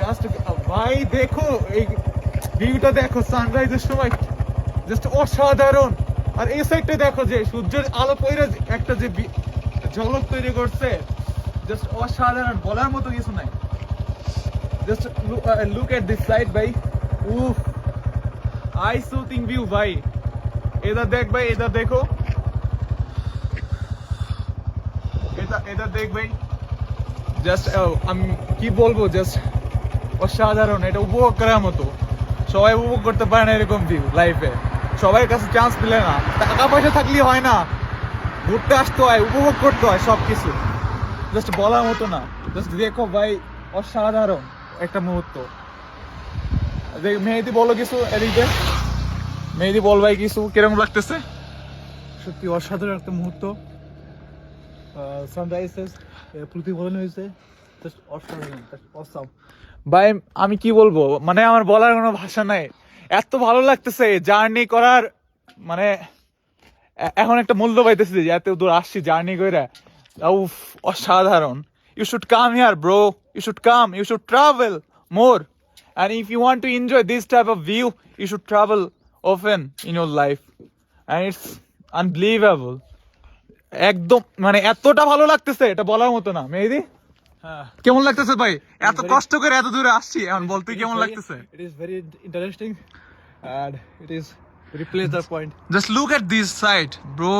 Just ভাই দেখো এই ভিউটা দেখো সানরাইজের সময়, জাস্ট অসাধারণ। আর এই সাইডটা দেখো যে সূর্যের আলো পড়ে একটা যে ঝলক তৈরি করছে, জাস্ট অসাধারণ, বলার মতো কিছু নাই। Just look at this side ভাই, উফ, আই সুথিং ভিউ ভাই। এটা দেখ ভাই, এটা দেখো, এটা দেখ ভাই, জাস্ট আমি কি বলবো, জাস্ট অসাধারণ। এটা উপভোগ করার মতো, সবাই উপভোগ করতে পারে না এরকম ভিউ লাইফে, সবার কাছে চান্স পেলে না, টাকা পয়সা থাকলেই হয় না, ঘুরতে আসতে হয়, উপভোগ করতে হয় সবকিছু, জাস্ট বলার মতো না। জাস্ট দেখো ভাই, অসাধারণ একটা মুহূর্ত। মেহেদি বলো কিছু এদিকে, মেহেদি বল ভাই কিছু, কিরকম লাগতেছে? সত্যি অসাধারণ একটা মুহূর্ত। সানরাইজেস প্রতিফলন হয়েছে, জাস্ট অসাধারণ, জাস্ট অসাম। ভাই আমি কি বলবো, মানে আমার বলার কোনো ভাষা নাই, এত ভালো লাগতেছে জার্নি করার, মানে এখন একটা মূল্য পাইতেছি যে এত দূর আসছি জার্নি করে, উফ অসাধারণ। You should come here bro, you should come, you should travel more, and if you want to enjoy this type of view you should travel often in your life, and it's unbelievable। একদম মানে এতটা ভালো লাগতেছে, এটা বলার মতো না। মেহেদি হ্যাঁ, কেমন লাগতেছে ভাই, এত কষ্ট করে এত দূরে আসছি, এখন বলতে কেমন লাগতেছে? It is very interesting and it is very pleasure point. Just look at this side, bro.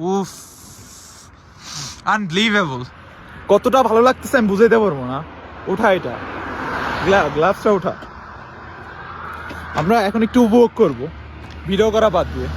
Oof. Unbelievable. কতটা ভালো লাগতেছে আমি বুঝাইতে পারবো না। ওঠা এটা, গ্লাভসটা ওঠা। আমরা এখন একটু উপভোগ করব, ভিডিও করা বাদ দিয়ে।